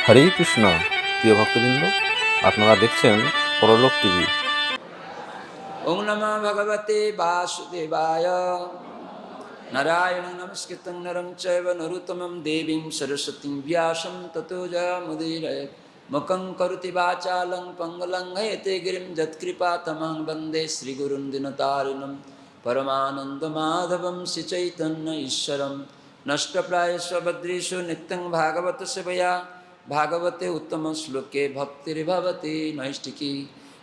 হরে কৃষ্ণ। প্রিয় ভক্তবৃন্দ, আপনারা দেখছেন পরলোক টিভি। ওং নমঃ ভগবতে বাসুদেবায়। নারায়ণ নমস্কৃত্যং নরং চৈব নরোত্তমং দেবীং সরস্বতীং ব্যাসং ততো জয়মুদীরয়েৎ। মুখং কरोति वाचालं पङ्गुलं हयते गिरिं यत्कृपातमहं वन्दे श्रीगुरुं दीनतारिणं परमानन्दमाधवं श्रीचैतन्य ईश्वरं। नष्टप्रायेषु भद्रेषु नित्यं भागवत सेवया भागवते उत्तम श्लोके भक्तिर्भवति नैष्टिकी।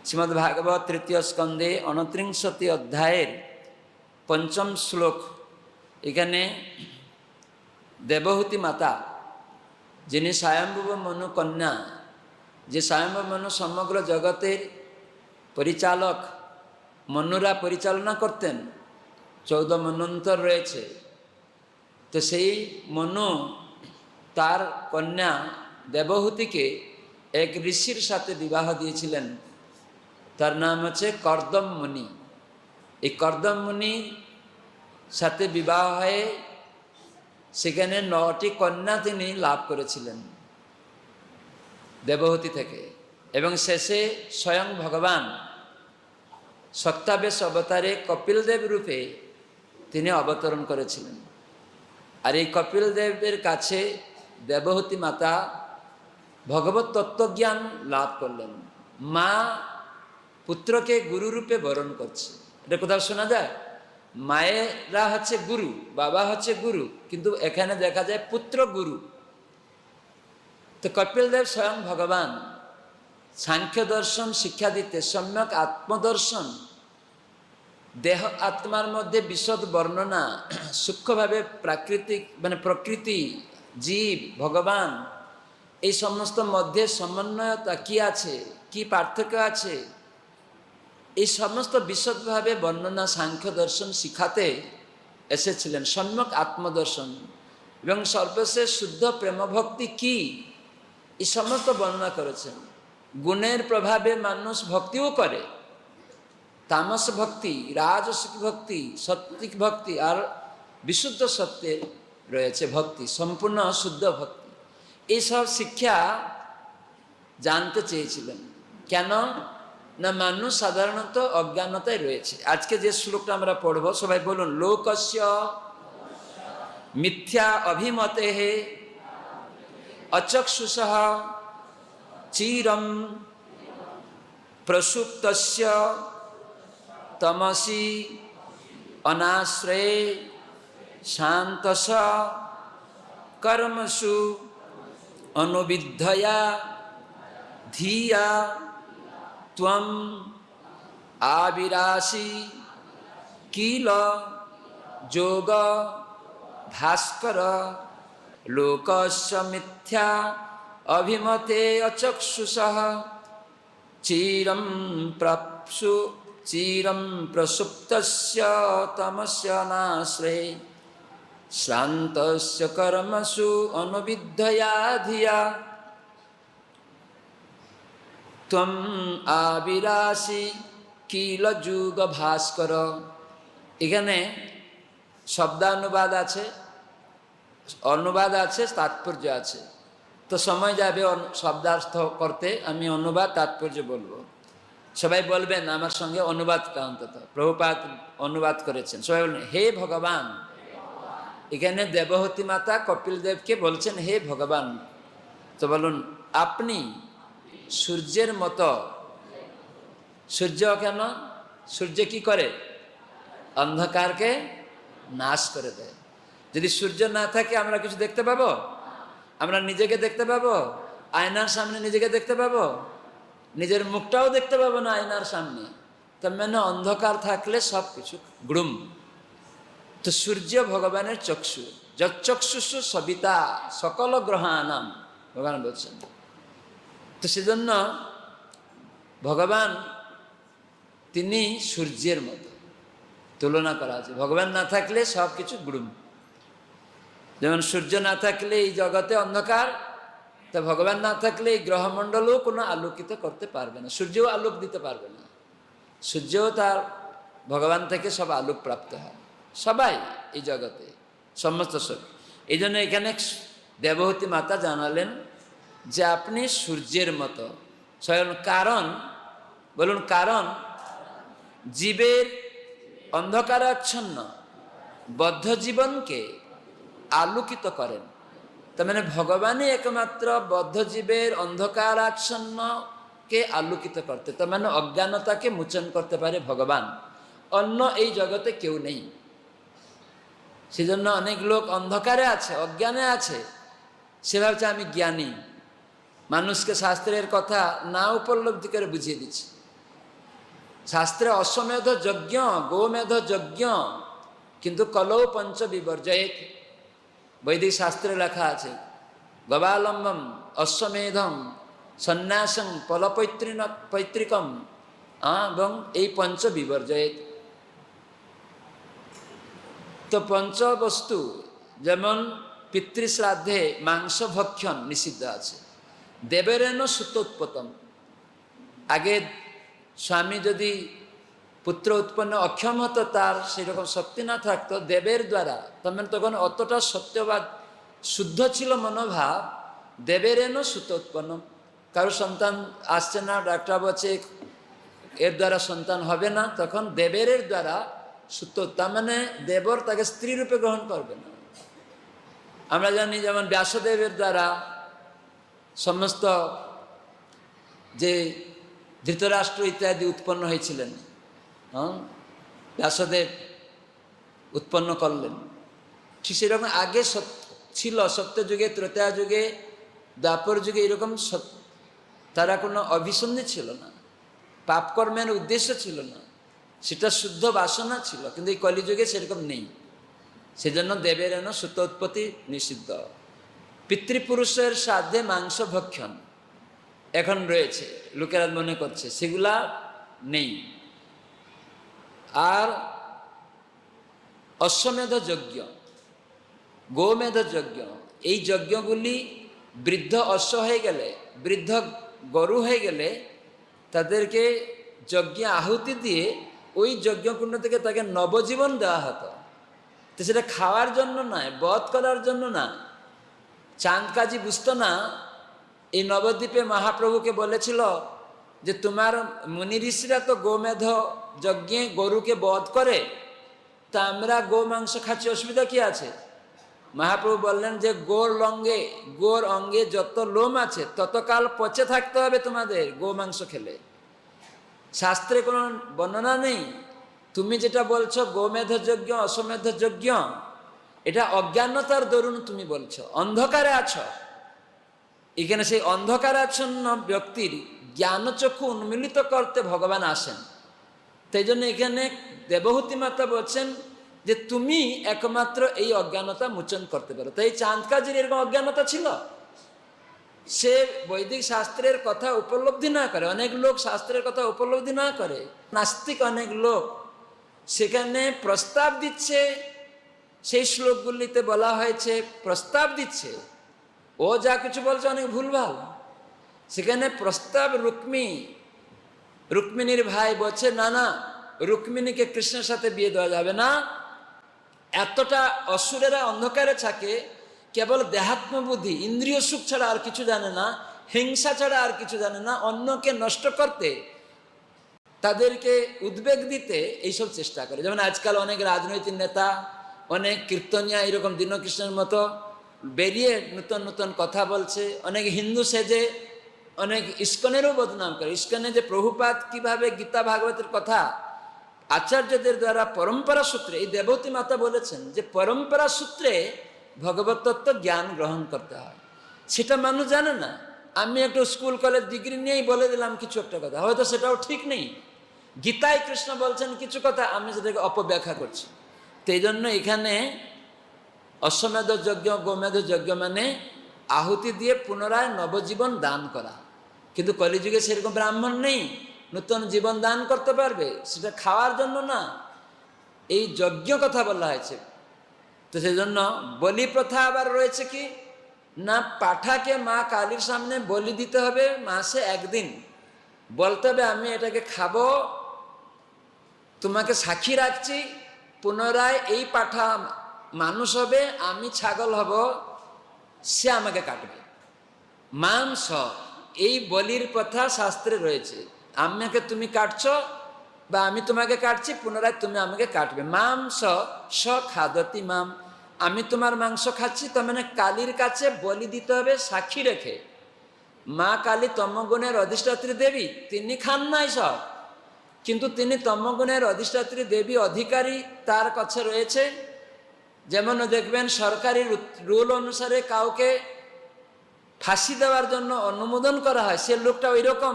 श्रीमद्भागवत तृतीय स्कंदे 29 अध्यायेर पंचम श्लोक। এখানে দেবহূতি মাতা, যিনি স্বয়ম্ভুব মনু কন্যা, যে স্বয়ম্ভব মনু সমগ্র জগতের পরিচালক, মনুরা পরিচালনা করতেন, 14 মন্বন্তর রয়েছে। তো সেই মনু তার কন্যা দেবহূতিকে এক ঋষির সাথে বিবাহ দিয়েছিলেন। তার নাম হচ্ছে কর্দম মুনি। এই কর্দম মুনির সাথে বিবাহ হয়ে সেখানে 9টি কন্যা তিনি লাভ করেছিলেন দেবহূতি থেকে। এবং শেষে স্বয়ং ভগবান সত্যাবেশ অবতারে কপিলদেব রূপে তিনি অবতরণ করেছিলেন। আর এই কপিলদেবের কাছে দেবহূতি মাতা ভগবত তত্ত্বজ্ঞান লাভ করলেন। মা পুত্রকে গুরু রূপে বরণ করছে, এটা কোথাও শোনা যায়? মায়েরা হচ্ছে গুরু, বাবা হচ্ছে গুরু, কিন্তু এখানে দেখা যায় পুত্র গুরু। তো কপিলদেব স্বয়ং ভগবান সাংখ্য দর্শন শিক্ষা দিতে, সম্যক আত্মদর্শন, দেহ আত্মার মধ্যে বিশদ বর্ণনা, সূক্ষ্মভাবে প্রাকৃতিক প্রকৃতি, জীব, ভগবান, এই সমস্ত মধ্যে সমন্বয়তা কি আছে, কি পার্থক্য আছে, এই সমস্ত বিশদভাবে বর্ণনা সাংখ্য দর্শন শিখাতে এসেছিলেন। সম্যক আত্মদর্শন এবং সর্বশেষ শুদ্ধ প্রেমভক্তি কি, এই সমস্ত বর্ণনা করেছেন। গুণের প্রভাবে মানুষ ভক্তিও করে, তামস ভক্তি, রাজসিক ভক্তি, সাত্বিক ভক্তি, আর বিশুদ্ধ সত্যে রয়েছে ভক্তি, সম্পূর্ণ শুদ্ধ ভক্তি। এইসব শিক্ষা জানতে চেয়েছিলেন। কেন না মানুষ সাধারণত অজ্ঞানতায় রয়েছে। আজকে যে শ্লোকটা আমরা পড়ব, সবাই বলুন, লোকস্য মিথ্যা অভিমতে হে অচক্ষুষঃ চিরম প্রসুপ্তস্য তমসি অনাশ্রয়ে শান্তস কর্মসু অনুবিদ্ধয়া ধিয়া ত্বম আবিরাসি কিল যোগ ভাস্কর। লোকস্য মিথ্যা অভিমতে অচক্ষুষঃ চিরম প্রসুপ্তস্য তমস্য নাশ্রয়ে শ্রান্তস্য কর্মসু অনুবিদ্ধয়া ধিয়া ত্বম আবিরাসি কিল যুগ ভাস্কর। এখানে শব্দানুবাদ আছে, অনুবাদ আছে, তাৎপর্য আছে। তো সময় যাবে শব্দার্থ করতে, আমি অনুবাদ তাৎপর্য বলবো। সবাই বলবেন আমার সঙ্গে অনুবাদটা অন্তত। প্রভুপাদ অনুবাদ করেছেন। সবাই বলবেন, হে ভগবান। এখানে দেবহূতি মাতা কপিলদেবকে বলছেন, হে ভগবান। তো বলুন, আপনি সূর্যের মতো। সূর্য কেন? সূর্য কি করে? অন্ধকারকে নাশ করে দেয়। যদি সূর্য না থাকে আমরা কিছু দেখতে পাবো? আমরা নিজেকে দেখতে পাবো? আয়নার সামনে নিজেকে দেখতে পাবো? নিজের মুখটাও দেখতে পাবো না আয়নার সামনে। তার মানে অন্ধকার থাকলে সব কিছু গ্রুম। তো সূর্য ভগবানের চক্ষু, যচ্চক্ষুষু সবিতা সকল গ্রহানাম, ভগবান বলছেন। তো সেজন্য ভগবান তিনি সূর্যের মতো তুলনা করা আছে। ভগবান না থাকলে সব কিছু গুড়ুম। যেমন সূর্য না থাকলে এই জগতে অন্ধকার, তা ভগবান না থাকলে এই গ্রহমণ্ডলও কোনো আলোকিত করতে পারবে না, সূর্যও আলোক দিতে পারবে না। সূর্যও তার ভগবান থেকে সব আলোক প্রাপ্ত হয়, সবাই এই জগতে সমস্ত সব। এই জন্য এখানে দেবহূতি মাতা জানালেন যে আপনি সূর্যের মতো। স্বয়ং কারণ, বলুন কারণ, জীবের অন্ধকারাচ্ছন্ন বদ্ধ জীবনকে আলোকিত করেন। তার মানে ভগবানই একমাত্র বদ্ধজীবের অন্ধকারাচ্ছন্নকে আলোকিত করতে, তার মানে অজ্ঞানতাকে মোচন করতে পারে ভগবান, অন্য এই জগতে কেউ নেই। সেজন্য অনেক লোক অন্ধকারে আছে, অজ্ঞানে আছে, সে ভাবছে আমি জ্ঞানী, মানুষকে শাস্ত্রের কথা না উপলব্ধি করে বুঝিয়ে দিচ্ছে। শাস্ত্রে অশ্বমেধ যজ্ঞ, গোমেধ যজ্ঞ, কিন্তু কলৌ পঞ্চ বিবর্জয়েত। বৈদিক শাস্ত্রে লেখা আছে গবালম্বম অশ্বমেধম সন্ন্যাসং পৈতৃকম এবং এই পঞ্চ বিবর্জয়েত। তো পঞ্চবস্তু যেমন পিতৃশ্রাদ্ধে মাংস ভক্ষণ নিষিদ্ধ আছে, দেবেরেণ সুতোৎপতম। আগে স্বামী যদি পুত্র উৎপন্ন অক্ষম হতো, তার সেরকম শক্তি না থাকতো, দেবের দ্বারা, তখন অতটা সত্যবাদ শুদ্ধ ছিল মনোভাব, দেবেরেণ সুত উৎপন্ন। কারো সন্তান আসছে না, ডাক্তার বলছে এর দ্বারা সন্তান হবে না, তখন দেবের দ্বারা সুত, তার মানে দেবর তাকে স্ত্রী রূপে গ্রহণ করবে না। আমরা জানি যেমন ব্যাসদেবের দ্বারা সমস্ত যে ধৃতরাষ্ট্র ইত্যাদি উৎপন্ন হয়েছিলেন, ব্যাসদেব উৎপন্ন করলেন। ঠিক সেরকম আগে ছিল, সত্যযুগে, ত্রেতা যুগে, দ্বাপর যুগে এরকম তারা কোনো অভিসন্ধি ছিল না, পাপকর্মের উদ্দেশ্য ছিল না, সেটা শুদ্ধ বাসনা ছিল, কিন্তু এই কলিযুগে সেরকম নেই। সেজন্য দেবেরেণ সুত উৎপত্তি নিষিদ্ধ। পিতৃপুরুষের সাধ্যে মাংস ভক্ষণ এখন রয়েছে, লোকেরা মনে করছে, সেগুলা নেই। আর অশ্বমেধ যজ্ঞ, গোমেধ যজ্ঞ, এই যজ্ঞগুলি বৃদ্ধ অশ্ব হয়ে গেলে, বৃদ্ধ গরু হয়ে গেলে তাদেরকে যজ্ঞে আহুতি দিয়ে ওই যজ্ঞকুণ্ড থেকে তাকে নবজীবন দেওয়া হতো। তো সেটা খাওয়ার জন্য নয়, বধ করার জন্য না। চাঁদ কাজী বুঝতো না, এই নবদ্বীপে মহাপ্রভুকে বলেছিল যে তোমার মুনি ঋষিরা তো গোমেধ যজ্ঞে গরুকে বধ করে, তা আমরা গো মাংস খাচ্ছি, অসুবিধা কি আছে? মহাপ্রভু বললেন যে গোর অঙ্গে যত লোম আছে ততকাল পচে থাকতে হবে তোমাদের গো মাংস খেলে। শাস্ত্রে কোনো বর্ণনা নেই। তুমি যেটা বলছো গোমেধ যজ্ঞ, অশ্বমেধ যজ্ঞ, এটা অজ্ঞানতার দরুন তুমি বলছো, অন্ধকারে আছো। এখানে সেই অন্ধকারাচ্ছন্ন ব্যক্তির জ্ঞানচক্ষু উন্মিলিত করতে ভগবান আসেন। তাই জন্য এখানে দেবহূতি মাতা বলছেন যে তুমি একমাত্র এই অজ্ঞানতা মোচন করতে পারো। তাই চাঁদ কাজীর এরকম অজ্ঞানতা ছিল, সে বৈদিক শাস্ত্রের কথা উপলব্ধি না করে। অনেক লোক শাস্ত্রের কথা উপলব্ধি না করে, নাস্তিক অনেক লোক সেখানে প্রস্তাব দিচ্ছে, সেই শ্লোকগুলিতে বলা হয়েছে প্রস্তাব দিচ্ছে, ও যা কিছু বলছে অনেক ভুলভাল। সেখানে প্রস্তাব রুক্মিণীর ভাই বলছে না না, রুক্মিণীকে কৃষ্ণের সাথে বিয়ে দেওয়া যাবে না। এতটা অসুরেরা অন্ধকারে থাকে, কেবল দেহাত্ম বুদ্ধি, ইন্দ্রিয় সুখ ছাড়া আর কিছু জানে না, হিংসা ছাড়া আর কিছু জানে না, অন্যকে নষ্ট করতে, তাদেরকে উদ্বেগ দিতে এইসব চেষ্টা করে। যেমন আজকাল অনেক রাজনৈতিক নেতা, অনেক কীর্তনিয়া এরকম দীনকৃষ্ণের মতো বেরিয়ে নতুন নতুন কথা বলছে। অনেক হিন্দু সেজে অনেক ইস্কনেরও বদনাম করে। ইস্কনে যে প্রভুপাদ কিভাবে গীতা ভাগবতের কথা আচার্যদের দ্বারা পরম্পরা সূত্রে, এই দেবতী মাতা বলেছেন যে পরম্পরা সূত্রে ভগবত তত্ত্ব জ্ঞান গ্রহণ করতে হয়, সেটা মানুষ জানে না। আমি একটু স্কুল কলেজ ডিগ্রি নিয়েই বলে দিলাম কিছু একটা কথা, হয়তো সেটাও ঠিক নেই। গীতায় কৃষ্ণ বলছেন কিছু কথা, আমি সেটাকে অপব্যাখ্যা করছি। তো এই জন্য এখানে অশ্বমেধ যজ্ঞ, গোমেধ যজ্ঞ মানে আহুতি দিয়ে পুনরায় নবজীবন দান করা। কিন্তু কলিযুগে সেরকম ব্রাহ্মণ নেই নতুন জীবন দান করতে পারবে, সেটা খাওয়ার জন্য না, এই যজ্ঞ কথা বলা হয়েছে। তো সেই জন্য বলি প্রথা আবার রয়েছে কি না, পাঠাকে মা কালীর সামনে বলি দিতে হবে মাসে একদিন, বলতে হবে আমি এটাকে খাবো, তোমাকে সাক্ষী রাখছি, পুনরায় এই পাঠা মানুষ হবে, আমি ছাগল হব, সে আমাকে কাটবে। মাংস, এই বলির প্রথা শাস্ত্রে রয়েছে। আমাকে তুমি কাটছো বা আমি তোমাকে কাটছি, পুনরায় তুমি আমাকে কাটবে। মাংস স খাদতি মাম, আমি তোমার মাংস খাচ্ছি, তার মানে কালীর কাছে বলি দিতে হবে সাক্ষী রেখে। মা কালী তমগুণের অধিষ্ঠাত্রী দেবী, তিনি খান নাই সব, কিন্তু তিনি তমগুণের অধিষ্ঠাত্রী দেবী, অধিকারী তার কাছে রয়েছে। যেমন দেখবেন সরকারি রুল অনুসারে কাউকে ফাঁসি দেওয়ার জন্য অনুমোদন করা হয়, সে লোকটা ওই রকম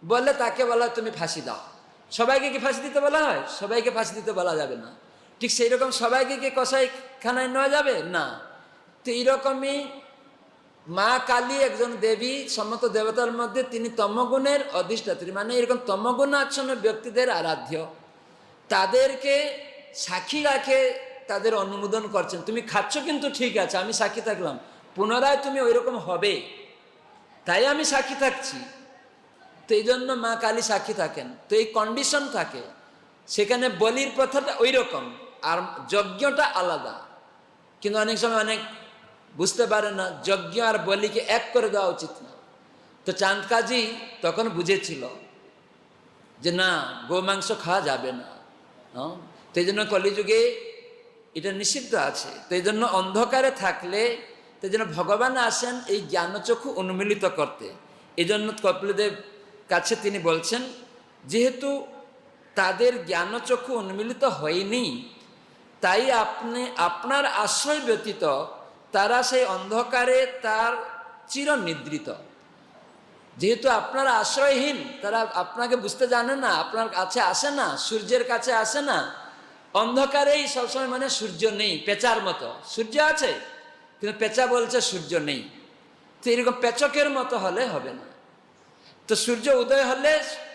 বলে তাকে বলা হয় তুমি ফাঁসি দাও। সবাইকে কি ফাঁসি দিতে বলা হয়? সবাইকে ফাঁসি দিতে বলা যাবে না। ঠিক সেই রকম সবাইকে কি কসাইখানায় নেওয়া যাবে না। তো এইরকমই মা কালী একজন দেবী, সমস্ত দেবতার মধ্যে তিনি তমগুণের অধিষ্ঠাত্রী, মানে এরকম তমগুণাচ্ছন্ন ব্যক্তিদের আরাধ্য। তাদেরকে সাক্ষী রাখে তাদের অনুমোদন করছেন, তুমি খাচ্ছ কিন্তু ঠিক আছে, আমি সাক্ষী থাকলাম, পুনরায় তুমি ওই রকম হবে, তাই আমি সাক্ষী থাকছি। তো এই জন্য মা কালী সাক্ষী থাকেন। তো এই কন্ডিশন থাকে সেখানে। বলির প্রথাটা ওই রকম, আর যজ্ঞটা আলাদা। কিন্তু অনেক সময় অনেক বুঝতে পারে না, যজ্ঞ আর বলিকে এক করে দেওয়া উচিত না। তো চাঁদ কাজী তখন বুঝেছিল যে না, গোমাংস খাওয়া যাবে না। তো এই জন্য কলিযুগে এটা নিষিদ্ধ আছে। তো এই জন্য অন্ধকারে থাকলে, তো এই জন্য ভগবান আসেন এই জ্ঞানচক্ষু উন্মিলিত করতে। এই জন্য কপিলদেব কাছে তিনি বলছেন, যেহেতু তাদের জ্ঞানচক্ষু উন্মিলিত হয়নি, তাই আপনি আপনার আশ্রয় ব্যতীত তারা সেই অন্ধকারে তার চিরনিদ্রিত। যেহেতু আপনার আশ্রয়হীন, তারা আপনাকে বুঝতে জানে না, আপনার কাছে আসে না, সূর্যের কাছে আসে না। অন্ধকারেই সবসময়, মানে সূর্য নেই, পেঁচার মতো। সূর্য আছে কিন্তু পেঁচা বলছে সূর্য নেই। তো এরকম পেচকের মতো হলে হবে না। তো সূর্য উদয় হলে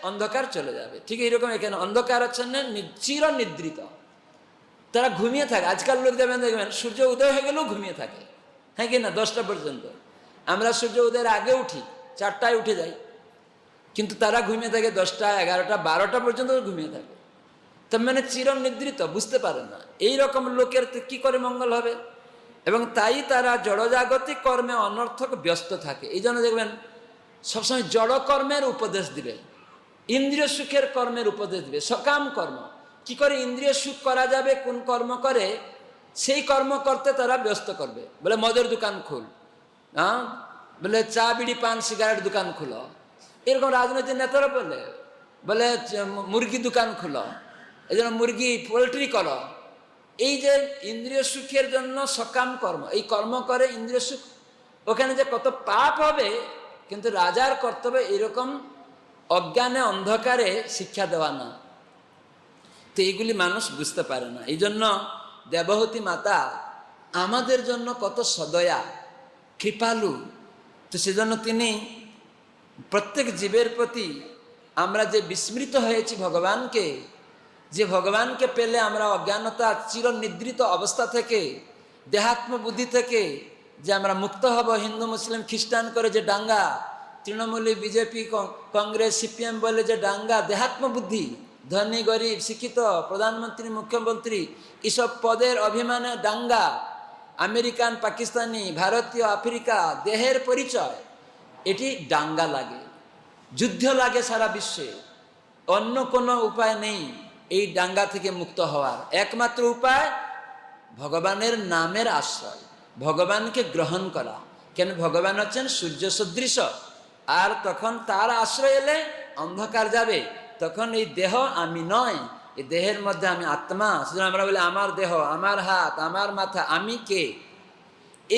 অন্ধকার চলে যাবে। ঠিক এইরকম এখানে অন্ধকার হচ্ছে চিরনিদ্রিত, তারা ঘুমিয়ে থাকে। আজকাল লোক দেখবেন সূর্য উদয় হয়ে গেলেও ঘুমিয়ে থাকে, হ্যাঁ কি না? 10টা পর্যন্ত। আমরা সূর্য উদয়ের আগে উঠি, 4টায় উঠে যাই, কিন্তু তারা ঘুমিয়ে থাকে 10টা, 11টা, 12টা পর্যন্ত ঘুমিয়ে থাকে। তার মানে চিরনিদ্রিত, বুঝতে পারে না। এইরকম লোকের কি করে মঙ্গল হবে? এবং তাই তারা জড়জাগতিক কর্মে অনর্থক ব্যস্ত থাকে। এই জন্য দেখবেন সবসময় জড় কর্মের উপদেশ দিবে, ইন্দ্রিয় সুখের কর্মের উপদেশ দিবে। সকাম কর্ম কি করে ইন্দ্রিয় সুখ করা যাবে, কোন কর্ম করে সেই কর্ম করতে তারা ব্যস্ত করবে। বলে মদের দোকান খুল, হ্যাঁ, বলে চা বিড়ি পান সিগারেট দোকান খুলো। এরকম রাজনৈতিক নেতারা বলে বলে মুরগি দোকান খুলো, এই জন্য মুরগি পোলট্রি করো। এই যে ইন্দ্রিয় সুখের জন্য সকাম কর্ম, এই কর্ম করে ইন্দ্রিয় সুখ, ওখানে যে কত পাপ হবে। কিন্তু রাজার কর্তব্য এরকম অজ্ঞানে অন্ধকারে শিক্ষা দেওয়া না। তো এইগুলি মানুষ বুঝতে পারে না। এই জন্য দেবহতী মাতা আমাদের জন্য কত সদয়া, কৃপালু। তো সেজন্য তিনি প্রত্যেক জীবের প্রতি, আমরা যে বিস্মৃত হয়েছি ভগবানকে, যে ভগবানকে পেলে আমরা অজ্ঞানতা চিরনিদ্রিত অবস্থা থেকে, দেহাত্ম বুদ্ধি থেকে যে আমরা মুক্ত হব, হিন্দু মুসলিম খ্রিস্টান করে যে ডাঙ্গা, তৃণমূলী বিজেপি কংগ্রেস সিপিএম বলে যে ডাঙ্গা, দেহাত্ম বুদ্ধি, ধনী গরিব শিক্ষিত, প্রধানমন্ত্রী মুখ্যমন্ত্রী, এসব পদের অভিমানে ডাঙ্গা, আমেরিকান পাকিস্তানি ভারতীয় আফ্রিকা, দেহের পরিচয়, এটি ডাঙ্গা লাগে, যুদ্ধ লাগে সারা বিশ্বে। অন্য কোনো উপায় নেই এই ডাঙ্গা থেকে মুক্ত হওয়ার। একমাত্র উপায় ভগবানের নামের আশ্রয়, ভগবানকে গ্রহণ করা। কেন? ভগবান হচ্ছেন সূর্য সদৃশ, আর তখন তার আশ্রয় এলে অন্ধকার যাবে। তখন এই দেহ আমি নয়, এই দেহের মধ্যে আমি আত্মা। সুতরাং আমরা বলি আমার দেহ, আমার হাত, আমার মাথা, আমি কে?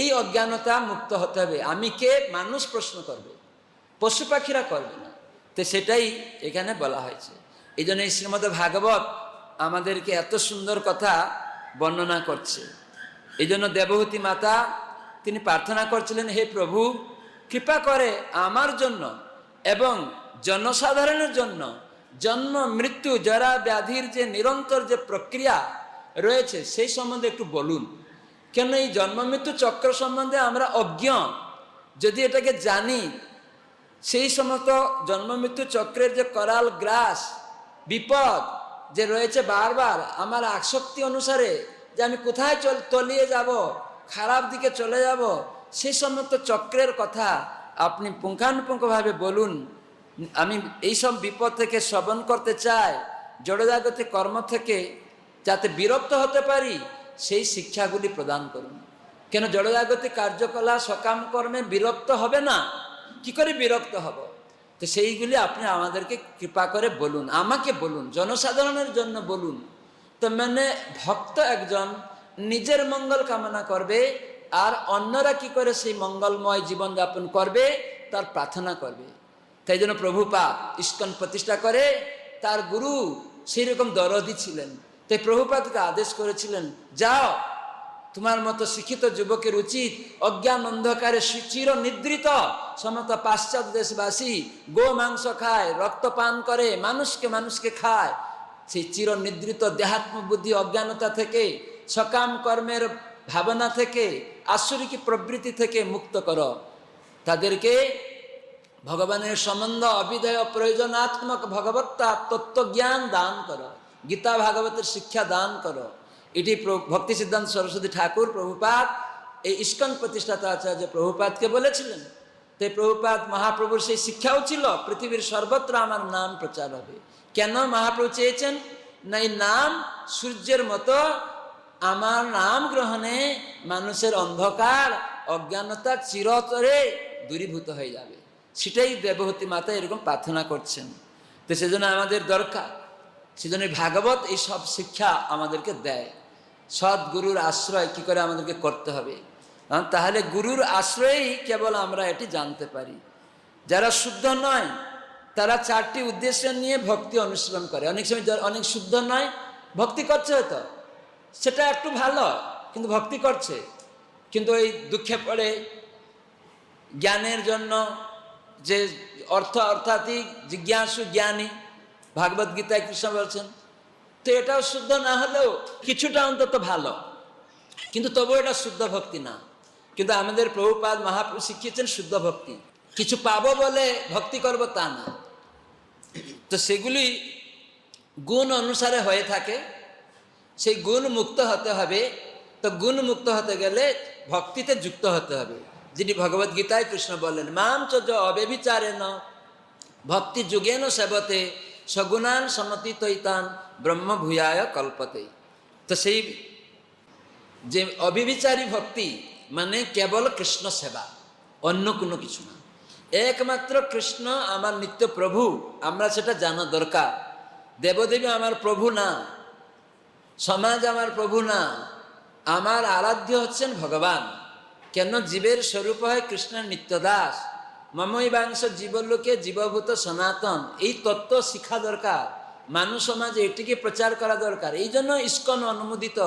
এই অজ্ঞানতা মুক্ত হতে হবে। আমি কে মানুষ প্রশ্ন করবে, পশু পাখিরা করবে না। তো সেটাই এখানে বলা হয়েছে। এই জন্য এই শ্রীমদ্ ভাগবত আমাদেরকে এত সুন্দর কথা বর্ণনা করছে। এই জন্য দেবহূতি মাতা তিনি প্রার্থনা করছিলেন, হে প্রভু কৃপা করে আমার জন্য এবং জনসাধারণের জন্য জন্ম মৃত্যু জরা ব্যাধির যে নিরন্তর যে প্রক্রিয়া রয়েছে সেই সম্বন্ধে একটু বলুন। কেন এই জন্ম মৃত্যু চক্র সম্বন্ধে আমরা অজ্ঞ। যদি এটাকে জানি, সেই সমস্ত জন্ম মৃত্যু চক্রের যে করাল গ্রাস বিপদ যে রয়েছে বারবার আমার আসক্তি অনুসারে, যে আমি কোথায় তলিয়ে যাব, খারাপ দিকে চলে যাব, সেই সমস্ত চক্রের কথা আপনি পুঙ্খানুপুঙ্খভাবে বলুন, আমি এইসব বিপদ থেকে শ্রবণ করতে চাই, জড়জাগতিক কর্ম থেকে যাতে বিরক্ত হতে পারি সেই শিক্ষাগুলি প্রদান করুন। কেন জড়জাগতিক কার্যকলাপ সকাম কর্মে বিরক্ত হবে না, কি করে বিরক্ত হব? তো সেইগুলি আপনি আমাদেরকে কৃপা করে বলুন, আমাকে বলুন, জনসাধারণের জন্য বলুন। তো মানে ভক্ত একজন নিজের মঙ্গল কামনা করবে, আর অন্যরা কি করে সেই মঙ্গলময় জীবনযাপন করবে তার প্রার্থনা করবে। তাই জন্য প্রভুপাদ ইস্কন প্রতিষ্ঠা করে, তার গুরু সেই রকম দরদি ছিলেন। তাই প্রভুপাদকে আদেশ করেছিলেন, যাও, তোমার মতো শিক্ষিত যুবকের উচিত অজ্ঞান অন্ধকারে চির নিদ্রিত সমস্ত পাশ্চাত্য দেশবাসী গো মাংস খায়, রক্ত পান করে, মানুষকে খায়, সেই চির নিদ্রিত দেহাত্ম বুদ্ধি অজ্ঞানতা থেকে, সকাম কর্মের ভাবনা থেকে, আসুরিক প্রবৃত্তি থেকে মুক্ত করো। তাদেরকে ভগবানের সম্বন্ধ অবিধেয় প্রয়োজনাত্মক ভগবত্তা তত্ত্বজ্ঞান দান করো, গীতা ভাগবতের শিক্ষা দান করো। এটি ভক্তি সিদ্ধান্ত সরস্বতী ঠাকুর প্রভুপাদ এই ইস্কন প্রতিষ্ঠাতা আচার্য প্রভুপাদকে বলেছিলেন। তাই প্রভুপাদ মহাপ্রভুর সেই শিক্ষাও ছিল, পৃথিবীর সর্বত্র আমার নাম প্রচার হবে। কেন মহাপ্রভু চেয়েছেন না, এই নাম সূর্যের মতো আমার নাম গ্রহণে মানুষের অন্ধকার অজ্ঞানতা চিরতরে দূরীভূত হয়ে যাবে। সেটাই দেবহতী মাতা এরকম প্রার্থনা করছেন। তো সেজন্য আমাদের দরকার, সেজন্য ভাগবত এই সব শিক্ষা আমাদেরকে দেয়। সদ্গুরুর আশ্রয় কি করে আমাদেরকে করতে হবে, তাহলে গুরুর আশ্রয়েই কেবল আমরা এটি জানতে পারি। যারা শুদ্ধ নয় তারা চারটি উদ্দেশ্য নিয়ে ভক্তি অনুশীলন করে। অনেক সময় অনেক শুদ্ধ নয়, ভক্তি করছে হয়তো, সেটা একটু ভালো, কিন্তু ভক্তি করছে, কিন্তু ওই দুঃখে পড়ে জ্ঞানের জন্য, যে অর্থাৎ জিজ্ঞাসু জ্ঞানী, ভাগবত গীতায় কৃষ্ণ বলছেন। তো এটাও শুদ্ধ না হলেও কিছুটা অন্তত ভালো, কিন্তু তবু এটা শুদ্ধ ভক্তি না। কিন্তু আমাদের প্রভুপাদ মহাপ্রভু শিখিয়েছেন শুদ্ধ ভক্তি, কিছু পাবো বলে ভক্তি করব তা না। তো সেগুলি গুণ অনুসারে হয়ে থাকে, সেই গুণ মুক্ত হতে হবে। তো গুণ মুক্ত হতে গেলে ভক্তিতে যুক্ত হতে হবে, যিনি ভগবত গীতায় কৃষ্ণ বললেন, মাম চ অব্যভিচারেণ ভক্তি যুগেন সেবতে সগুণান সমতিতৈতান ব্রহ্ম ভূয়ায় কল্পতে। তো সেই যে অবিবিচারী ভক্তি মানে কেবল কৃষ্ণ সেবা, অন্য কোনো কিছু না। একমাত্র কৃষ্ণ আমার নিত্য প্রভু, আমরা সেটা জানা দরকার। দেবদেবী আমার প্রভু না, সমাজ আমার প্রভু না, আমার আরাধ্য হচ্ছেন ভগবান। কেন? জীবের স্বরূপ হয় কৃষ্ণের নিত্যদাস, মমই বাংশ জীবলোকে জীবভূত সনাতন। এই তত্ত্ব শিক্ষা দরকার, মানুষ সমাজে এটিকে প্রচার করা দরকার। এই জন্য ইস্কন অনুমোদিত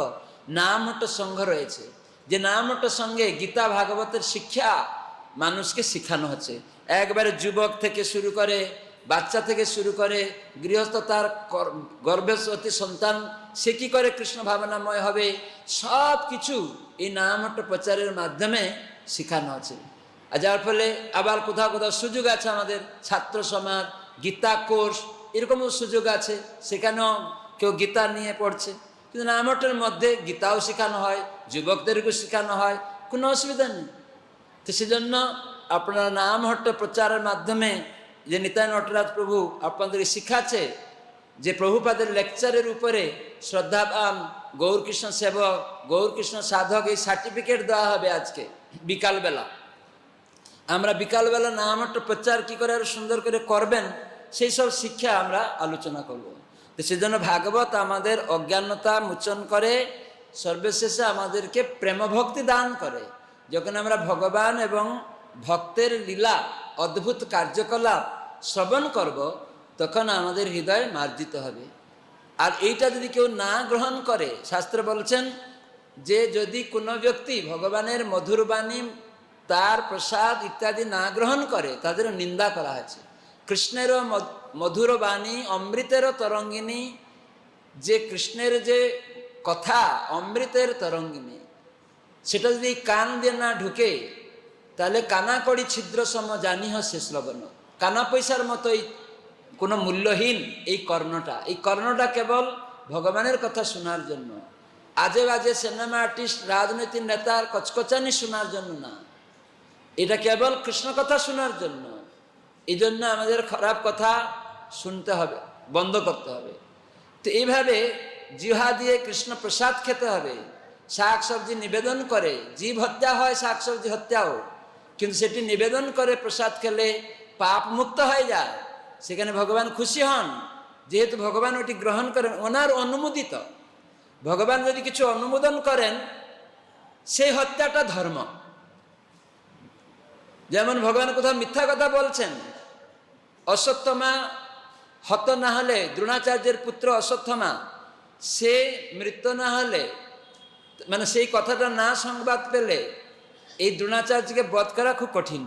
নামহট্ট সংঘ রয়েছে, যে নামহট্ট সঙ্গে গীতা ভাগবতের শিক্ষা মানুষকে শিখানো হচ্ছে। একবারে যুবক থেকে শুরু করে, বাচ্চা থেকে শুরু করে, গৃহস্থ তার গর্ভবতী সন্তান সে কি করে কৃষ্ণ ভাবনাময় হবে, সব কিছু এই নামহট্ট প্রচারের মাধ্যমে শেখানো আছে। আর যার ফলে আবার কোথাও কোথাও সুযোগ আছে, আমাদের ছাত্র সমাজ গীতা কোর্স এরকমও সুযোগ আছে, সেখানেও কেউ গীতা নিয়ে পড়ছে। কিন্তু নামহট্টের মধ্যে গীতাও শেখানো হয়, যুবকদেরকেও শেখানো হয়, কোনো অসুবিধা নেই। তো সেজন্য আপনারা নামহট্ট প্রচারের মাধ্যমে যে নিতাই নটরাজ প্রভু আপনাদেরকে শিখাচ্ছে, যে প্রভুপাদের লেকচারের উপরে শ্রদ্ধাবান গৌরকৃষ্ণ সেবক, গৌরকৃষ্ণ সাধক এই সার্টিফিকেট দেওয়া হবে আজকে বিকালবেলা। আমরা বিকালবেলা নামহট্ট প্রচার কি করে আরো সুন্দর করে করবেন সেই সব শিক্ষা আমরা আলোচনা করব। তো সেজন্য ভাগবত আমাদের অজ্ঞানতা মোচন করে, সর্বশেষে আমাদেরকে প্রেম ভক্তি দান করে। যখন আমরা ভগবান এবং ভক্তের লীলা অদ্ভুত কার্যকলাপ শ্রবণ করব, তখন আমাদের হৃদয় মার্জিত হবে। আর এইটা যদি কেউ না গ্রহণ করে, শাস্ত্র বলছেন যে যদি কোনো ব্যক্তি ভগবানের মধুর বাণী, তার প্রসাদ ইত্যাদি না গ্রহণ করে, তাদের নিন্দা করা হয়েছে। কৃষ্ণেরও মধুর বাণী অমৃতেরও তরঙ্গিনী, যে কৃষ্ণের যে কথা অমৃতের তরঙ্গিনী, সেটা যদি কান দিয়ে না ঢুকে, তাহলে কানা কড়ি ছিদ্র সম জানিহ শেষ লবণ। কানা পয়সার মতোই কোনো মূল্যহীন এই কর্ণটা। এই কর্ণটা কেবল ভগবানের কথা শোনার জন্য, আজে বাজে সিনেমা আর্টিস্ট রাজনৈতিক নেতার কচকচানি শোনার জন্য না। এটা কেবল কৃষ্ণ কথা শোনার জন্য। এই জন্য আমাদের খারাপ কথা শুনতে হবে, বন্ধ করতে হবে। তো এইভাবে জিহ্বা দিয়ে কৃষ্ণ প্রসাদ খেতে হবে। শাক সবজি নিবেদন করে, জীব হত্যা হয়, শাক সবজি হত্যাও, কিন্তু সেটি নিবেদন করে প্রসাদ খেলে পাপ মুক্ত হয়ে যায়। সেখানে ভগবান খুশি হন, যেহেতু ভগবান ওটি গ্রহণ করেন, ওনার অনুমোদিত। ভগবান যদি কিছু অনুমোদন করেন, সেই হত্যাটা ধর্ম। যেমন ভগবান কোথাও মিথ্যা কথা বলছেন, অশ্বত্থমা হত না হলে, দ্রোণাচার্যের পুত্র অশ্বত্থমা, সে মৃত্যু না হলে, মানে সেই কথাটা না সংবাদ পেলে এই দ্রোণাচার্যকে বধ করা খুব কঠিন।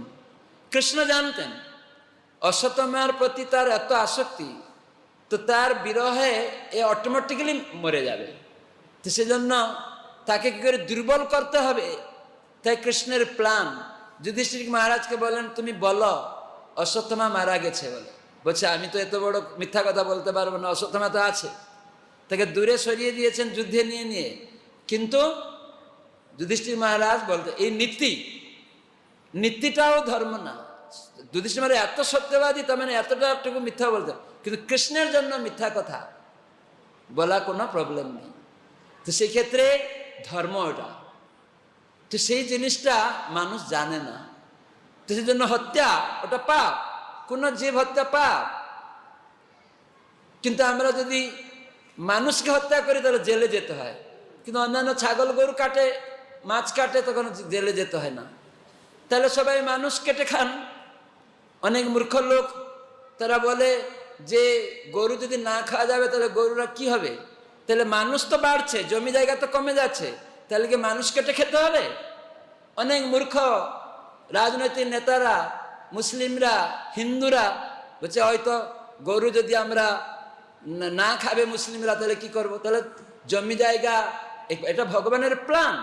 কৃষ্ণ জানতেন অশ্বত্থমার প্রতি তার এত আসক্তি, তো তার বিরহে এ অটোমেটিক্যালি মরে যাবে। তো সেজন্য তাকে কি করে দুর্বল করতে হবে, তাই কৃষ্ণের প্ল্যান। যুধিষ্ঠির মহারাজকে বলেন, তুমি বলো অশ্বত্থমা মারা গেছে। বলছে আমি তো এত বড় মিথ্যা কথা বলতে পারবো না, অশ্বত্থমা তো আছে। তাকে দূরে সরিয়ে দিয়েছেন যুদ্ধে নিয়ে নিয়ে। কিন্তু যুধিষ্ঠির মহারাজ বলতে, এই নীতিটাও ধর্ম না। যুধিষ্ঠির মহারাজ এত সত্যবাদী, তার মানে এতটাটুকু মিথ্যা বলতে, কিন্তু কৃষ্ণের জন্য মিথ্যা কথা বলা কোনো প্রবলেম নেই। তো সেই ক্ষেত্রে ধর্ম ওটা। তো সেই জিনিসটা মানুষ জানে না। তো সেই জন্য হত্যা ওটা পাপ, কোন জীব হত্যা পাপ। কিন্তু আমরা যদি মানুষকে হত্যা করি তাহলে জেলে যেতে হয়, কিন্তু অন্যান্য ছাগল গরু কাটে, মাছ কাটে, তখন জেলে যেতে হয় না। তাহলে সবাই মানুষ কেটে খান। অনেক মূর্খ লোক তারা বলে যে গরু যদি না খাওয়া যাবে তাহলে গরুরা কি হবে, তাহলে মানুষ তো বাড়ছে, জমি জায়গা তো কমে যাচ্ছে, তাহলে কি মানুষ কেটে খেতে হবে? অনেক মূর্খ রাজনৈতিক নেতারা, মুসলিমরা, হিন্দুরা বলছে হয়তো গরু যদি আমরা না খাবে মুসলিমরা, তাহলে কি করব? তাহলে জমি জায়গা, এটা ভগবানের প্ল্যান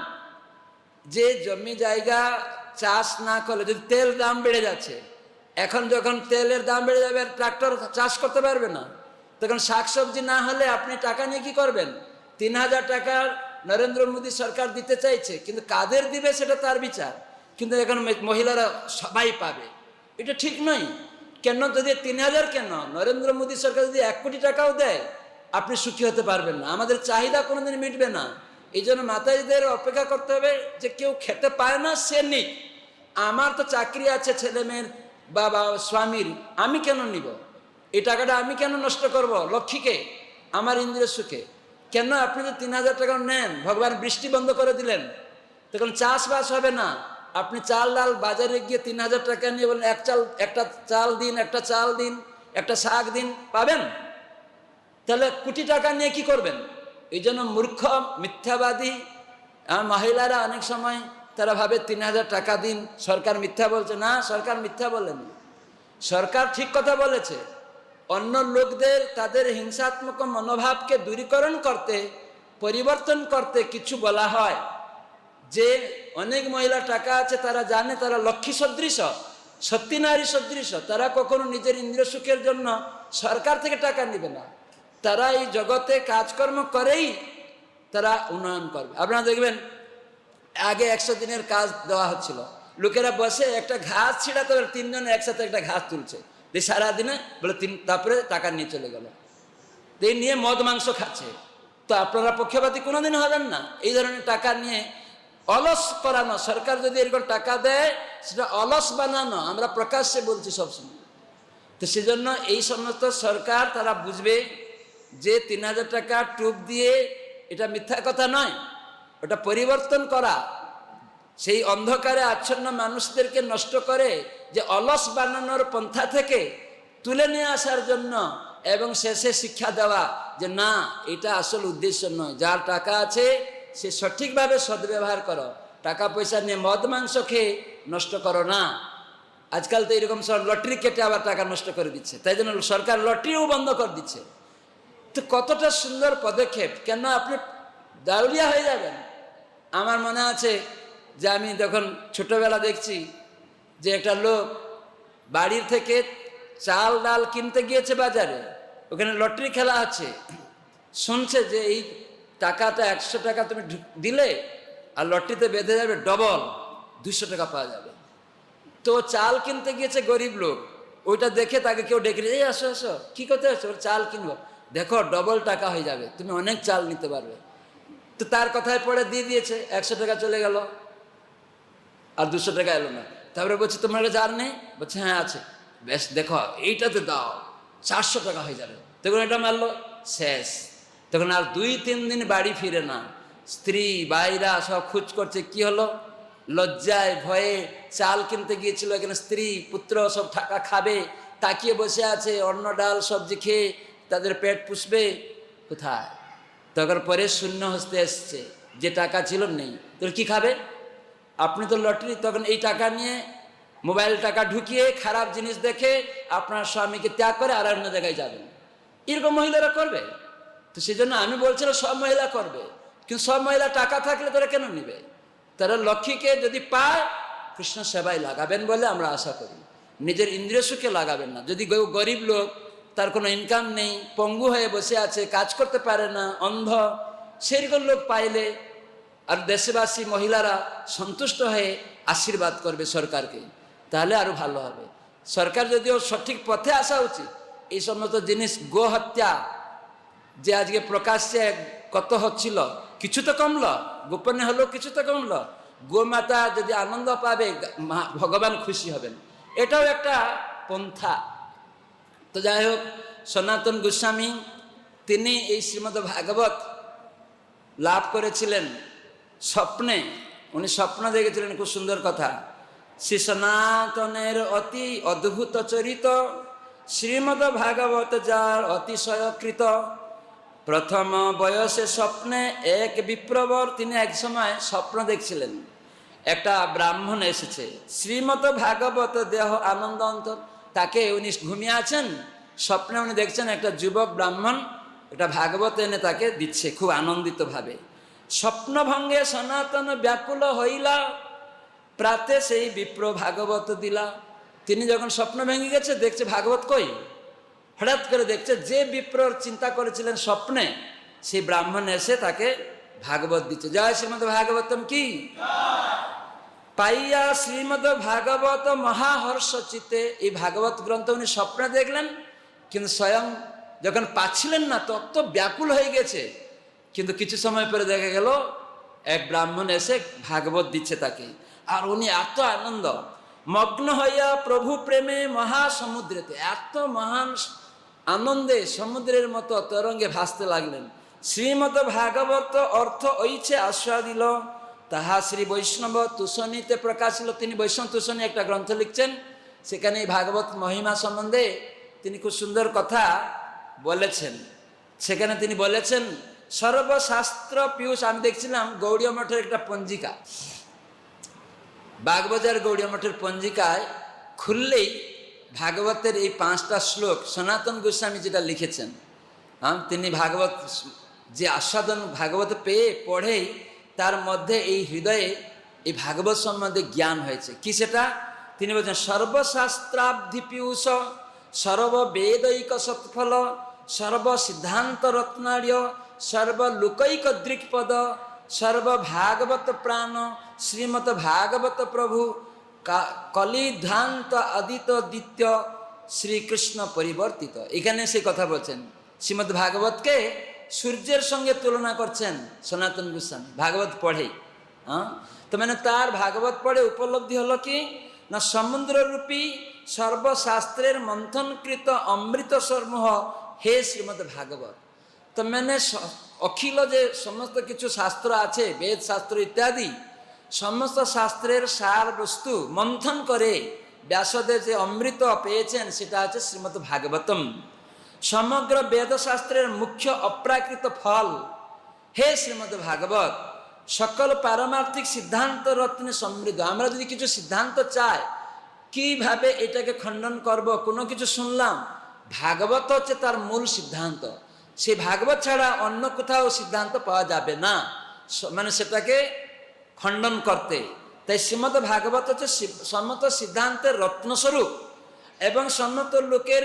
যে জমি জায়গা চাষ না করলে, যদি তেল দাম বেড়ে যাচ্ছে, এখন যখন তেলের দাম বেড়ে যাবে ট্রাক্টর চাষ করতে পারবে না, তখন শাকসবজি না হলে আপনি টাকা নিয়ে কি করবেন? 3000 টাকা নরেন্দ্র মোদী সরকার দিতে চাইছে, কিন্তু কাদের দিবে সেটা তার বিচার। কিন্তু এখন মহিলারা সবাই পাবে, এটা ঠিক নয়। কেন? যদি 3000 কেন, নরেন্দ্র মোদী সরকার যদি 1 কোটি টাকাও দেয়, আপনি সুখী হতে পারবেন না। আমাদের চাহিদা কোনোদিন মিটবে না। এই জন্য মাতাজিদের অপেক্ষা করতে হবে যে কেউ খেতে পায় না সে নিক। আমার তো চাকরি আছে, ছেলে মেয়ের বাবা স্বামীর, আমি কেন নিব? এই টাকাটা আমি কেন নষ্ট করব লক্ষ্মীকে, আমার ইন্দ্রিয় সুখে? কেন? আপনি তো 3000 টাকা নেন, ভগবান বৃষ্টি বন্ধ করে দিলেন, তখন চাষবাস হবে না। আপনি চাল ডাল বাজারে গিয়ে 3000 টাকা নিয়ে বলেন একটা চাল দিন, একটা চাল দিন, একটা শাক দিন, পাবেন? তাহলে কোটি টাকা নিয়ে কি করবেন? এই জন্য মূর্খ মিথ্যাবাদী মহিলারা অনেক সময় তারা ভাবে 3000 টাকা দিন, সরকার মিথ্যা বলছে। না, সরকার মিথ্যা বলেনি, সরকার ঠিক কথা বলেছে। অন্য লোকদের তাদের হিংসাত্মক মনোভাবকে দূরীকরণ করতে, পরিবর্তন করতে কিছু বলা হয়। যে অনেক মহিলা টাকা আছে, তারা জানে তারা লক্ষ্মী সদৃশ, সত্যি নারী সদৃশ, তারা কখনো নিজের ইন্দ্রিয় সুখের জন্য সরকার থেকে টাকা নেবে না। তারা এই জগতে কাজকর্ম করেই তারা উন্নয়ন করবে। আপনারা দেখবেন আগে 100 দিনের কাজ দেওয়া হচ্ছিল, লোকেরা বসে একটা ঘাস ছিঁড়াতে, 3 জন একসাথে একটা ঘাস তুলছে, দিয়ে সারাদিনে বলে তারপরে টাকা নিয়ে চলে গেল। এই নিয়ে মদ মাংস খাচ্ছে। তো আপনারা পক্ষপাতী কোনোদিন হবেন না। এই ধরনের টাকা নিয়ে অলস করানো, সরকার যদি এরকম টাকা দেয় সেটা অলস বানানো, আমরা প্রকাশ্যে বলছি সবসময়। তো সেজন্য এই সমস্ত সরকার তারা বুঝবে যে 3000 টাকা টুপ দিয়ে এটা মিথ্যা কথা নয়, ওটা পরিবর্তন করা, সেই অন্ধকারে আচ্ছন্ন মানুষদেরকে নষ্ট করে যে অলস বানানোর পন্থা থেকে তুলে নিয়ে আসার জন্য, এবং শেষে শিক্ষা দেওয়া যে না, এটা আসল উদ্দেশ্য নয়। যার টাকা আছে সে সঠিকভাবে সদ্ব্যবহার করো, টাকা পয়সা নিয়ে মদ মাংস খেয়ে নষ্ট করো না। আজকাল তো এরকম সব লটারি কেটে আবার টাকা নষ্ট করে দিচ্ছে, তাই জন্য সরকার লটারিও বন্ধ করে দিচ্ছে। তো কতটা সুন্দর পদক্ষেপ! কেন আপনি দাউলিয়া হয়ে যাবেন? আমার মনে আছে যে আমি যখন ছোটবেলা দেখছি যে একটা লোক বাড়ির থেকে চাল ডাল কিনতে গিয়েছে বাজারে, ওখানে লটারি খেলা আছে, শুনছে যে এই টাকাটা 100 টাকা তুমি দিলে আর লটারিতে বেঁধে যাবে ডবল 200 টাকা পাওয়া যাবে। তো চাল কিনতে গিয়েছে গরিব লোক, ওইটা দেখে তাকে কেউ ডেকে নিয়ে, এই আসো আসো, কি করতে আসো? ওর চাল কিনবো। দেখো ডবল টাকা হয়ে যাবে, তুমি অনেক চাল নিতে পারবে। তো তার কথায় পড়ে দিয়ে দিয়েছে, 100 টাকা চলে গেল, আর 200 টাকা এলো না। তারপরে বলছে তোমার কাছে আর নেই? বলছে হ্যাঁ আছে। বেশ দেখো এইটাতে দাও, 400 টাকা হয়ে যাবে। তখন এটা মারলো, শেষ। তখন আর 2-3 দিন বাড়ি ফিরে না, স্ত্রী বাইরা সব খোঁজ করছে কি হলো। লজ্জায় ভয়ে চাল কিনতে গিয়েছিল, এখানে স্ত্রী পুত্র সব টাকা খাবে, তাকিয়ে বসে আছে, অন্ন ডাল সবজি খেয়ে তাদের পেট পুষবে, কোথায়? তখন পরে শূন্য হস্তে এসছে, যে টাকা ছিল নেই। তোর কি খাবে? আপনি তো লটারি, তখন এই টাকা নিয়ে মোবাইল টাকা ঢুকিয়ে খারাপ জিনিস দেখে আপনার স্বামীকে ত্যাগ করে আর অন্য জায়গায় যাবেন। এরকম মহিলারা করবে। তো সেই জন্য আমি বলছিলাম সব মহিলা করবে, কিন্তু সব মহিলা টাকা থাকলে তারা কেন নিবে? তারা লক্ষ্মীকে যদি পায় কৃষ্ণ সেবায় লাগাবেন বলে আমরা আশা করি, নিজের ইন্দ্রিয় সুখে লাগাবেন না। যদি গরিব লোক, তার কোনো ইনকাম নেই, পঙ্গু হয়ে বসে আছে, কাজ করতে পারে না, অন্ধ, সেরকম লোক পাইলে আর দেশবাসী মহিলারা সন্তুষ্ট হয়ে আশীর্বাদ করবে সরকারকে, তাহলে আরো ভালো হবে। সরকার যদিও সঠিক পথে আসা উচিত। এই সমস্ত জিনিস, গো হত্যা যে আজকে প্রকাশ্যে কত হচ্ছিল, কিছু তো কমলো, গোপনে হলো কিছু তো কমলো। গোমাতা যদি আনন্দ পাবে, ভগবান খুশি হবেন, এটাও একটা পন্থা। তো যাই হোক, সনাতন গোস্বামী তিনি এই শ্রীমদ্ ভাগবত লাভ করেছিলেন স্বপ্নে। উনি স্বপ্ন দেখেছিলেন, খুব সুন্দর কথা। শ্রী সনাতনের অতি অদ্ভুত চরিত, শ্রীমদ্ ভাগবত যার অতিশয়কৃত। প্রথম বয়সে স্বপ্নে এক বিপ্রবর, তিনি এক সময় স্বপ্ন দেখছিলেন, একটা ব্রাহ্মণ এসেছে, শ্রীমদ্ ভাগবত দেহ আনন্দ অন্তর। তাকে উনি ঘুমিয়ে আছেন, স্বপ্নে উনি দেখছেন একটা যুবক ব্রাহ্মণ একটা ভাগবত এনে তাকে দিচ্ছে খুব আনন্দিত ভাবে। স্বপ্নভঙ্গে সনাতন ব্যাকুল হইলা, প্রাতে সেই বিপ্র ভাগবত দিলা। তিনি যখন স্বপ্ন ভেঙে গেছে, দেখছে ভাগবত কই, হঠাৎ করে দেখছে যে বিপ্রর চিন্তা করেছিলেন স্বপ্নে, সেই ব্রাহ্মণ এসে তাকে ভাগবত দিচ্ছে। জয় শ্রীমদ্ ভাগবতম কি। পাইয়া শ্রীমদ্ ভাগবত মহাহর্ষ চিতে, এই ভাগবত গ্রন্থ উনি স্বপ্নে দেখলেন, কিন্তু স্বয়ং যখন পাচ্ছিলেন না তত ব্যাকুল হয়ে গেছে। কিন্তু কিছু সময় পরে দেখা গেল এক ব্রাহ্মণ এসে ভাগবত দিচ্ছে তাকে, আর উনি এত আনন্দ মগ্ন হইয়া প্রভু প্রেমে মহাসমুদ্রেতে, এত মহান আনন্দে সমুদ্রের মতো তরঙ্গে ভাসতে লাগলেন। শ্রীমদ্ ভাগবত অর্থ ঐছে আস্বাদিল, তাহা শ্রী বৈষ্ণব তুষণীতে প্রকাশিল। তিনি বৈষ্ণব তুষণী একটা গ্রন্থ লিখছেন, সেখানে এই ভাগবত মহিমা সম্বন্ধে তিনি খুব সুন্দর কথা বলেছেন। সেখানে তিনি বলেছেন, সর্বশাস্ত্র পীয়ূষ। আমি দেখছিলাম গৌড়ীয় মঠের একটা পঞ্জিকা, বাগবাজার গৌড়ীয় মঠের পঞ্জিকায় খুললেই ভাগবতের এই 5টা শ্লোক সনাতন গোস্বামী যেটা লিখেছেন, তিনি ভাগবত যে আস্বাদন ভাগবত পেয়ে পড়েই তার মধ্যে এই হৃদয়ে এই ভাগবত সম্বন্ধে জ্ঞান হয়েছে। কি সেটা? তিনি বলছেন, সর্বশাস্ত্রাব্ধি পীয়ূষ, সর্ববেদৈক সৎফল, সর্বসিদ্ধান্ত রত্নার্য, সর্বলোকৈক দৃক্পদ, সর্বভাগবত প্রাণ, শ্রীমৎ ভাগবত প্রভু, কলিধ্বান্ত আদিত দ্বিতীয় শ্রীকৃষ্ণ পরিবর্তিত। এখানে সে কথা বলছেন, শ্রীমদ্ ভাগবতকে সূর্যের সঙ্গে তুলনা করছেন সনাতন গোস্বামী ভাগবত পড়ে। তো মানে তার ভাগবত পড়ে উপলব্ধি হলো কি না, সমুদ্ররূপী সর্বশাস্ত্রের মন্থনকৃত অমৃত সমূহ হে শ্রীমদ্ ভাগবত। তো মানে অখিল যে সমস্ত কিছু শাস্ত্র আছে, বেদ শাস্ত্র ইত্যাদি, সমস্ত শাস্ত্রের সার বস্তু মন্থন করে ব্যাসদেব যে অমৃত পেয়েছেন সেটা আছে শ্রীমদ্ ভাগবতম। সমগ্র বেদশাস্ত্রের মুখ্য অপ্রাকৃত ফল হে শ্রীমদ্ ভাগবত, সকল পারমার্থিক সিদ্ধান্ত রত্নে সমৃদ্ধ। আমরা যদি কিছু সিদ্ধান্ত চাই, কিভাবে এটাকে খণ্ডন করব, কোনো কিছু শুনলাম, ভাগবত হচ্ছে তার মূল সিদ্ধান্ত। সেই ভাগবত ছাড়া অন্য কোথাও সিদ্ধান্ত পাওয়া যাবে না, মানে সেটাকে খণ্ডন করতে। তাই শ্রীমদ্ ভাগবত হচ্ছে সম্মত সিদ্ধান্তের রত্নস্বরূপ এবং সম্মত লোকের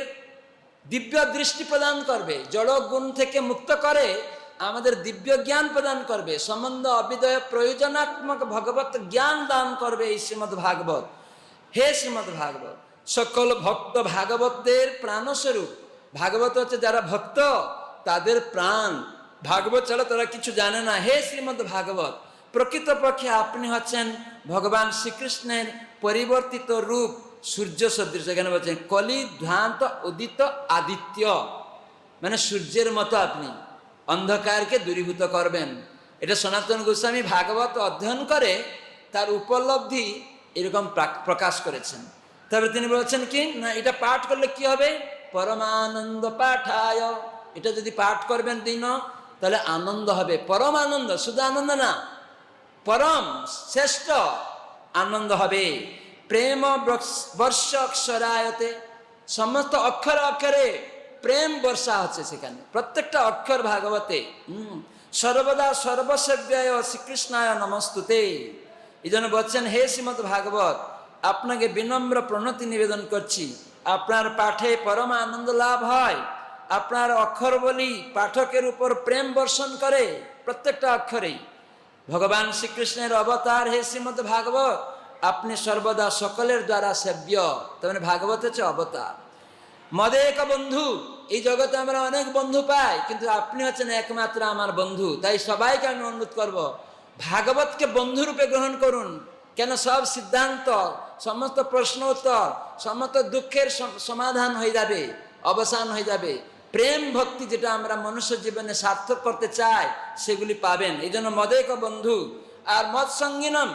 দিব্য দৃষ্টি প্রদান করবে, জড় গুণ থেকে মুক্ত করে আমাদের দিব্য জ্ঞান প্রদান করবে, সম্বন্ধ অবিদয় প্রয়োজনাত্মক ভগবত জ্ঞান দান করবে এই শ্রীমদ্ ভাগবত। হে শ্রীমদ্ ভাগবত, সকল ভক্ত ভাগবতদের প্রাণস্বরূপ। ভাগবত হচ্ছে যারা ভক্ত তাদের প্রাণ, ভাগবত ছাড়া তারা কিছু জানে না। হে শ্রীমদ্ ভাগবত, প্রকৃতপক্ষে আপনি হচ্ছেন ভগবান শ্রীকৃষ্ণের পরিবর্তিত রূপ, সূর্য সদৃশ। এখানে বলছেন কলি ধ্যান্ত উদিত আদিত্য, মানে সূর্যের মতো আপনি অন্ধকারকে দূরীভূত করবেন। এটা সনাতন গোস্বামী ভাগবত অধ্যয়ন করে তার উপলব্ধি এরকম প্রকাশ করেছেন। তবে তিনি বলছেন কি না, এটা পাঠ করলে কি হবে, পরমানন্দ পাঠায়। এটা যদি পাঠ করবেন দিন তাহলে আনন্দ হবে, পরম আনন্দ, শুধু আনন্দ না, পরম শ্রেষ্ঠ আনন্দ হবে। প্রেম বর্ষ অক্ষরায়তে, সমস্ত অক্ষরে অক্ষরে প্রেম বর্ষা হচ্ছে সেখানে, প্রত্যেকটা অক্ষর ভাগবতে। সর্বদা সর্বসেব্যায় শ্রীকৃষ্ণায় নমস্তুতে। এই জন্য বলছেন হে শ্রীমদ্ ভাগবত, আপনাকে বিনম্র প্রণতি নিবেদন করছি, আপনার পাঠে পরম আনন্দ লাভ হয়। আপনার অক্ষর বলি পাঠকের উপর প্রেম বর্ষণ করে, প্রত্যেকটা অক্ষরেই। ভগবান শ্রীকৃষ্ণের অবতার হে শ্রীমদ্ ভাগবত, আপনি সর্বদা সকলের দ্বারা সেব্য। তার মানে ভাগবত হচ্ছে অবতার। মদে এক বন্ধু, এই জগতে আমরা অনেক বন্ধু পাই, কিন্তু আপনি হচ্ছেন একমাত্র আমার বন্ধু। তাই সবাইকে আমি অনুরোধ করব, ভাগবতকে বন্ধুরূপে গ্রহণ করুন। কেন সব সিদ্ধান্ত, সমস্ত প্রশ্ন উত্তর, সমস্ত দুঃখের সমাধান হয়ে যাবে, অবসান হয়ে যাবে। প্রেম ভক্তি যেটা আমরা মনুষ্য জীবনে সার্থক করতে চাই সেগুলি পাবেন। এই জন্য মদেক বন্ধু। আর মত সঙ্গিনম,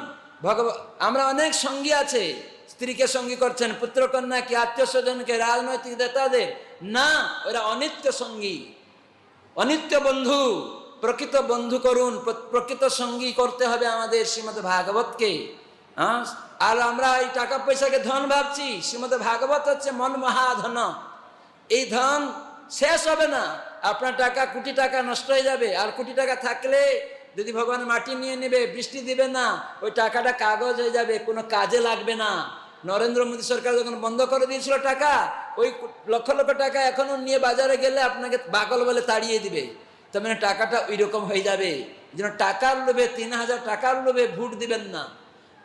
আমরা অনেক সঙ্গী আছে, স্ত্রীকে সঙ্গী করছেন, পুত্র কন্যাকে, আত্মীয় স্বজনকে, রাজনৈতিক নেতাদের, না, ওরা অনিত্য সঙ্গী, অনিত্য বন্ধু। প্রকৃত বন্ধু করুন, প্রকৃত সঙ্গী করতে হবে আমাদের শ্রীমদ্ ভাগবতকে। হ্যাঁ, আর আমরা এই টাকা পয়সাকে ধন ভাবছি, শ্রীমদ্ ভাগবত হচ্ছে মন মহাধন। এই ধন শেষ হবে না, আপনার টাকা, কোটি টাকা নষ্ট হয়ে যাবে। আর কোটি টাকা থাকলে যদি ভগবান মাটি নিয়ে নেবে, বৃষ্টি দিবে না, ওই টাকাটা কাগজ হয়ে যাবে, কোনো কাজে লাগবে না। নরেন্দ্র মোদী সরকার যখন বন্ধ করে দিয়েছিল টাকা, ওই লক্ষ লক্ষ টাকা এখনো নিয়ে বাজারে গেলে আপনাকে পাগল বলে তাড়িয়ে দিবে। তার মানে টাকাটা ওই রকম হয়ে যাবে। এই জন্য টাকার লোভে, 3000 টাকার লোভে ভোট দিবেন না,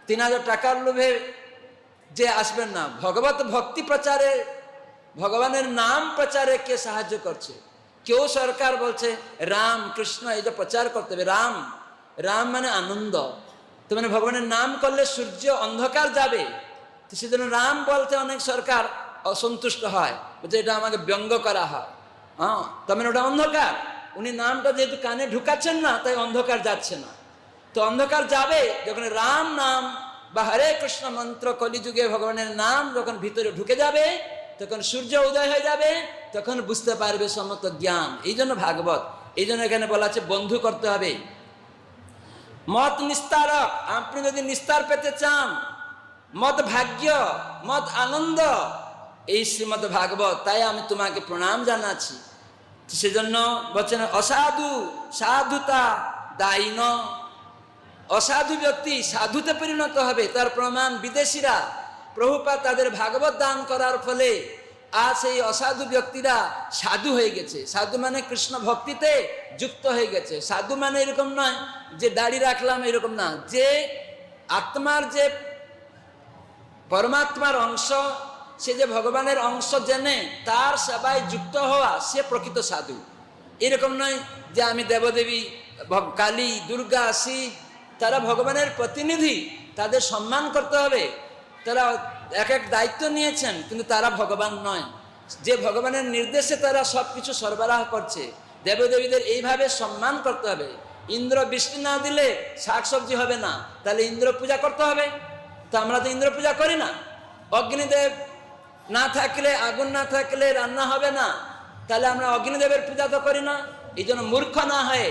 3000 টাকার লোভে যে আসবেন না। ভগবত ভক্তি প্রচারে, ভগবানের নাম প্রচারে কে সাহায্য করছে? কেউ সরকার বলছে রাম কৃষ্ণ এটা প্রচার করতে হবে, রাম, রাম মানে আনন্দ। তো মানে ভগবানের নাম করলে সূর্য অন্ধকার যাবে, তো সেজন্য রাম বলতে অনেক সরকার অসন্তুষ্ট হয়, বলছে এটা আমাকে ব্যঙ্গ করা হয়। হ্যাঁ, তার মানে ওটা অন্ধকার। উনি নামটা যেহেতু কানে ঢুকাচ্ছেন না, তাই অন্ধকার যাচ্ছে না। তো অন্ধকার যাবে যখন রাম নাম বা হরে কৃষ্ণ মন্ত্র কলিযুগে ভগবানের নাম যখন ভিতরে ঢুকে যাবে, তখন সূর্য উদয় হয়ে যাবে, তখন বুঝতে পারবে সমস্ত জ্ঞান। এই জন্য ভাগবত, এই জন্য এখানে বলা আছে বন্ধু করতে হবে। মত নিস্তারক, আপনি যদি নিস্তার পেতে চান, মত ভাগ্য, মত আনন্দ, এই শ্রীমদ্ ভাগবত। তাই আমি তোমাকে প্রণাম জানাচ্ছি। সেজন্য বলছেন অসাধু সাধুতা দায়ীন, অসাধু ব্যক্তি সাধুতে পরিণত হবে, তার প্রমাণ বিদেশিরা। প্রভুপাদ তাদের ভাগবত দান করার ফলে আজ সেই অসাধু ব্যক্তিরা সাধু হয়ে গেছে। সাধু মানে কৃষ্ণ ভক্তিতে যুক্ত হয়ে গেছে। সাধু মানে এরকম নয় যে দাড়ি রাখলাম, এরকম না, যে আত্মার, যে পরমাত্মার অংশ, সে যে ভগবানের অংশ জেনে তার সেবায় যুক্ত হওয়া, সে প্রকৃত সাধু। এরকম নয় যে আমি দেবদেবী, কালী, দুর্গা, শিব, তারা ভগবানের প্রতিনিধি, তাদের সম্মান করতে হবে। তারা এক এক দায়িত্ব নিয়েছেন, কিন্তু তারা ভগবান নয়। যে ভগবানের নির্দেশে তারা সব কিছু সরবরাহ করছে, দেবদেবীদের এইভাবে সম্মান করতে হবে। ইন্দ্র বৃষ্টি না দিলে শাকসবজি হবে না, তাহলে ইন্দ্র পূজা করতে হবে। তো আমরা তো ইন্দ্র পূজা করি না। অগ্নিদেব না থাকলে, আগুন না থাকলে রান্না হবে না, তাহলে আমরা অগ্নিদেবের পূজা তো করি না। এই জন্য মূর্খ না হয়ে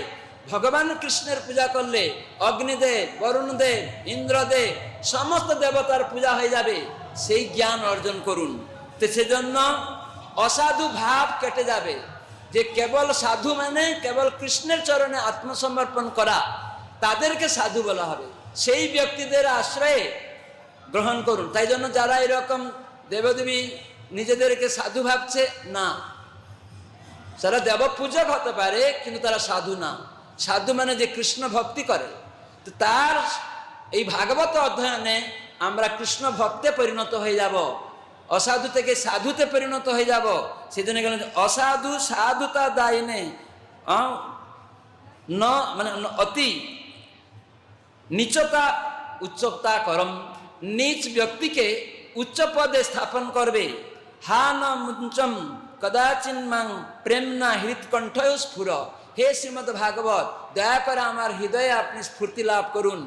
ভগবান কৃষ্ণের পূজা করলে অগ্নিদেব, বরুণদেব, ইন্দ্রদেব, সমস্ত দেবতার পূজা হয়ে যাবে। সেই জ্ঞান অর্জন করুন। তো সেজন্য অসাধু ভাব কেটে যাবে, যে কেবল সাধু মানে কেবল কৃষ্ণের চরণে আত্মসমর্পণ করা, তাদেরকে সাধু বলা হবে। সেই ব্যক্তিদের আশ্রয়ে গ্রহণ করুন। তাই জন্য যারা এরকম দেবদেবী নিজেদেরকে সাধু ভাবছে, না, তারা দেব পূজক হতে পারে, কিন্তু তারা সাধু না। সাধু মানে যে কৃষ্ণ ভক্তি করে। তো তার এই ভাগবত অধ্যয়নে আমরা কৃষ্ণ ভক্তে পরিণত হয়ে যাব, অসাধু থেকে সাধুতে পরিণত হয়ে যাব। সেজন্য গেলেন অসাধু সাধুতা দায়নে ন মানে অতি নিচতা উচ্চতা করম, নিচ ব্যক্তিকে উচ্চ পদে স্থাপন করবে। হা ন মুঞ্চম কদাচিন মাং প্রেম না হৃৎকণ্ঠ স্ফুর। হে শ্রীমদ ভাগবত, দয়া করে আমার হৃদয়ে আপনি স্ফূর্তি লাভ করুন।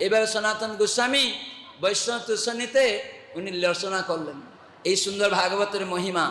এবার সনাতন গোস্বামী বৈষ্ণব তুষণীতে উনি রচনা করলেন এই সুন্দর ভাগবতের মহিমা।